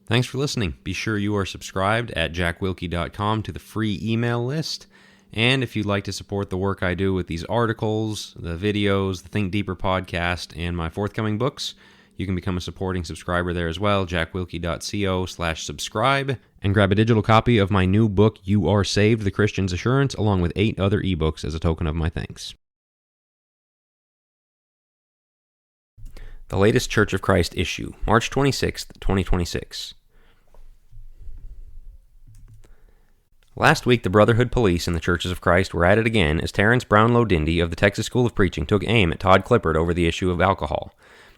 Thanks for listening. Be sure you are subscribed at jackwilkie.com to the free email list. And if you'd like to support the work I do with these articles, the videos, the Think Deeper podcast, and my forthcoming books, you can become a supporting subscriber there as well, jackwilkie.co/subscribe, and grab a digital copy of my new book, You Are Saved, The Christian's Assurance, along with 8 other ebooks as a token of my thanks. The latest Church of Christ issue, March 26th, 2026. Last week, the Brotherhood police in the Churches of Christ were at it again as Terrance Brownlow-Dindy of the Texas School of Preaching took aim at Todd Clippard over the issue of alcohol.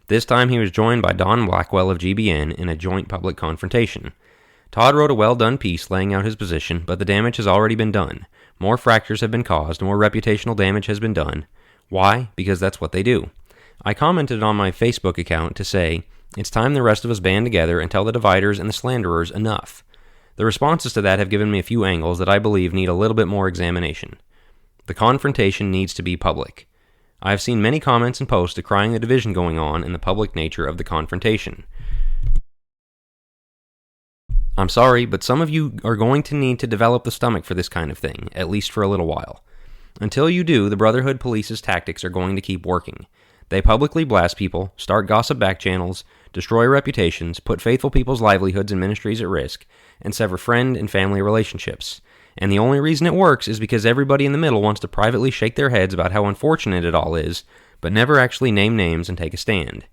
This time he was joined by Don Blackwell of GBN in a joint public confrontation. Todd wrote a well-done piece laying out his position, but the damage has already been done. More fractures have been caused, more reputational damage has been done. Why? Because that's what they do. I commented on my Facebook account to say, it's time the rest of us band together and tell the dividers and the slanderers enough. The responses to that have given me a few angles that I believe need a little bit more examination. The confrontation needs to be public. I have seen many comments and posts decrying the division going on in the public nature of the confrontation. I'm sorry, but some of you are going to need to develop the stomach for this kind of thing, at least for a little while. Until you do, the Brotherhood police's tactics are going to keep working. They publicly blast people, start gossip back channels, destroy reputations, put faithful people's livelihoods and ministries at risk, and sever friend and family relationships. And the only reason it works is because everybody in the middle wants to privately shake their heads about how unfortunate it all is, but never actually name names and take a stand.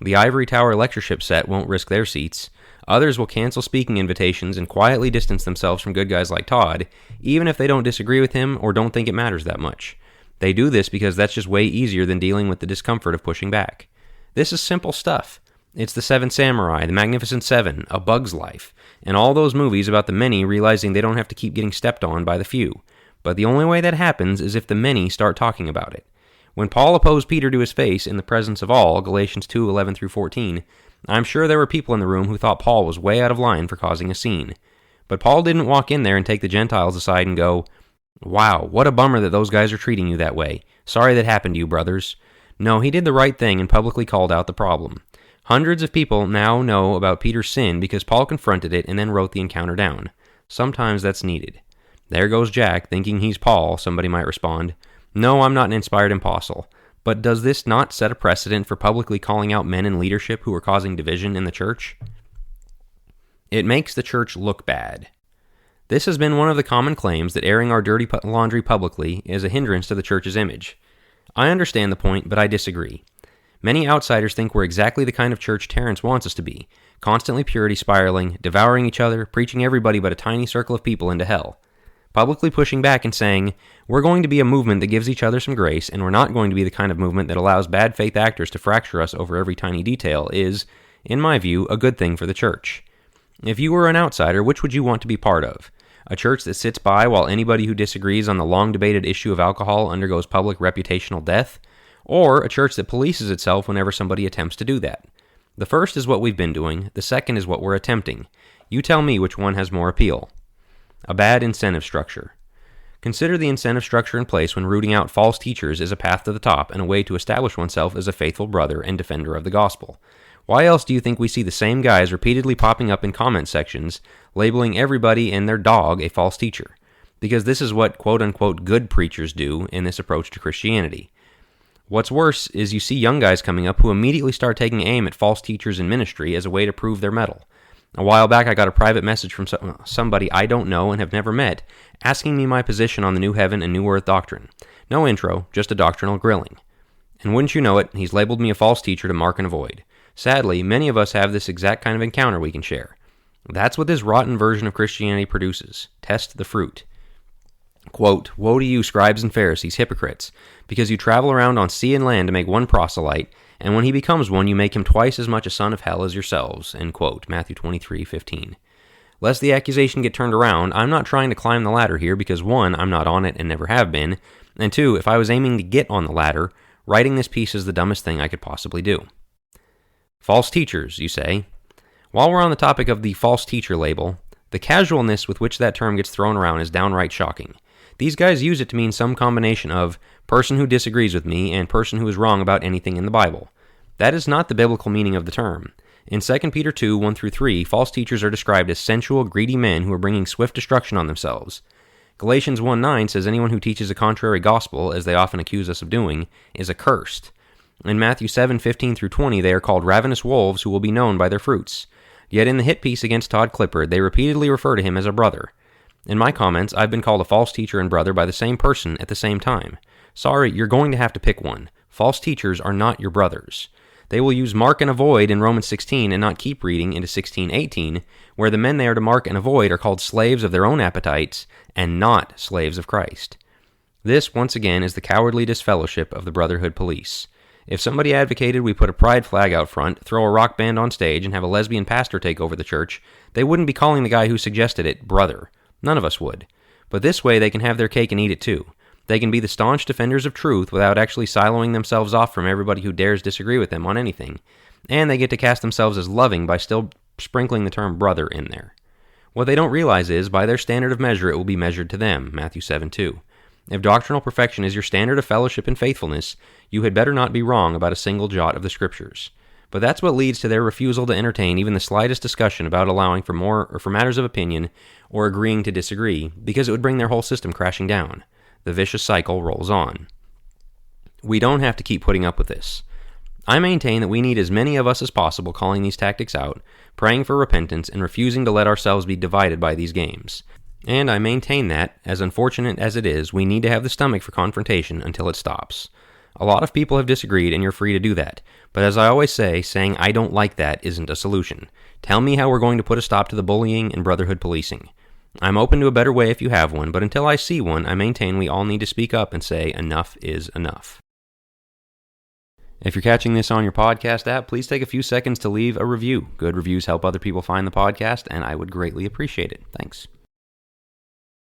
The ivory tower lectureship set won't risk their seats. Others will cancel speaking invitations and quietly distance themselves from good guys like Todd, even if they don't disagree with him or don't think it matters that much. They do this because that's just way easier than dealing with the discomfort of pushing back. This is simple stuff. It's the Seven Samurai, the Magnificent Seven, A Bug's Life, and all those movies about the many realizing they don't have to keep getting stepped on by the few. But the only way that happens is if the many start talking about it. When Paul opposed Peter to his face in the presence of all, Galatians 2:11-14, I'm sure there were people in the room who thought Paul was way out of line for causing a scene. But Paul didn't walk in there and take the Gentiles aside and go, "Wow, what a bummer that those guys are treating you that way. Sorry that happened to you, brothers." No, he did the right thing and publicly called out the problem. Hundreds of people now know about Peter's sin because Paul confronted it and then wrote the encounter down. Sometimes that's needed. There goes Jack, thinking he's Paul, somebody might respond. No, I'm not an inspired apostle. But does this not set a precedent for publicly calling out men in leadership who are causing division in the church? It makes the church look bad. This has been one of the common claims that airing our dirty laundry publicly is a hindrance to the church's image. I understand the point, but I disagree. Many outsiders think we're exactly the kind of church Terrance wants us to be, constantly purity spiraling, devouring each other, preaching everybody but a tiny circle of people into hell. Publicly pushing back and saying, we're going to be a movement that gives each other some grace, and we're not going to be the kind of movement that allows bad faith actors to fracture us over every tiny detail is, in my view, a good thing for the church. If you were an outsider, which would you want to be part of? A church that sits by while anybody who disagrees on the long-debated issue of alcohol undergoes public reputational death? Or a church that polices itself whenever somebody attempts to do that? The first is what we've been doing, the second is what we're attempting. You tell me which one has more appeal. A bad incentive structure. Consider the incentive structure in place when rooting out false teachers is a path to the top and a way to establish oneself as a faithful brother and defender of the gospel. Why else do you think we see the same guys repeatedly popping up in comment sections, labeling everybody and their dog a false teacher? Because this is what quote-unquote good preachers do in this approach to Christianity. What's worse is you see young guys coming up who immediately start taking aim at false teachers in ministry as a way to prove their mettle. A while back I got a private message from somebody I don't know and have never met, asking me my position on the new heaven and new earth doctrine. No intro, just a doctrinal grilling. And wouldn't you know it, he's labeled me a false teacher to mark and avoid. Sadly, many of us have this exact kind of encounter we can share. That's what this rotten version of Christianity produces. Test the fruit. Quote, woe to you, scribes and Pharisees, hypocrites, because you travel around on sea and land to make one proselyte, and when he becomes one, you make him twice as much a son of hell as yourselves. End quote. Matthew 23:15. Lest the accusation get turned around, I'm not trying to climb the ladder here because 1, I'm not on it and never have been, and 2, if I was aiming to get on the ladder, writing this piece is the dumbest thing I could possibly do. False teachers, you say. While we're on the topic of the false teacher label, the casualness with which that term gets thrown around is downright shocking. These guys use it to mean some combination of person who disagrees with me and person who is wrong about anything in the Bible. That is not the biblical meaning of the term. In 2 Peter 2, 1-3, false teachers are described as sensual, greedy men who are bringing swift destruction on themselves. Galatians 1:9 says anyone who teaches a contrary gospel, as they often accuse us of doing, is accursed. In Matthew 7:15-20, they are called ravenous wolves who will be known by their fruits. Yet in the hit piece against Todd Clippard, they repeatedly refer to him as a brother. In my comments, I've been called a false teacher and brother by the same person at the same time. Sorry, you're going to have to pick one. False teachers are not your brothers. They will use mark and avoid in Romans 16 and not keep reading into 16:18, where the men they are to mark and avoid are called slaves of their own appetites and not slaves of Christ. This, once again, is the cowardly disfellowship of the Brotherhood police. If somebody advocated we put a pride flag out front, throw a rock band on stage, and have a lesbian pastor take over the church, they wouldn't be calling the guy who suggested it brother. None of us would. But this way they can have their cake and eat it too. They can be the staunch defenders of truth without actually siloing themselves off from everybody who dares disagree with them on anything. And they get to cast themselves as loving by still sprinkling the term brother in there. What they don't realize is, by their standard of measure it will be measured to them, Matthew 7:2. If doctrinal perfection is your standard of fellowship and faithfulness, you had better not be wrong about a single jot of the Scriptures. But that's what leads to their refusal to entertain even the slightest discussion about allowing for more or for matters of opinion or agreeing to disagree, because it would bring their whole system crashing down. The vicious cycle rolls on. We don't have to keep putting up with this. I maintain that we need as many of us as possible calling these tactics out, praying for repentance, and refusing to let ourselves be divided by these games. And I maintain that, as unfortunate as it is, we need to have the stomach for confrontation until it stops. A lot of people have disagreed, and you're free to do that. But as I always say, saying I don't like that isn't a solution. Tell me how we're going to put a stop to the bullying and brotherhood policing. I'm open to a better way if you have one, but until I see one, I maintain we all need to speak up and say enough is enough. If you're catching this on your podcast app, please take a few seconds to leave a review. Good reviews help other people find the podcast, and I would greatly appreciate it. Thanks.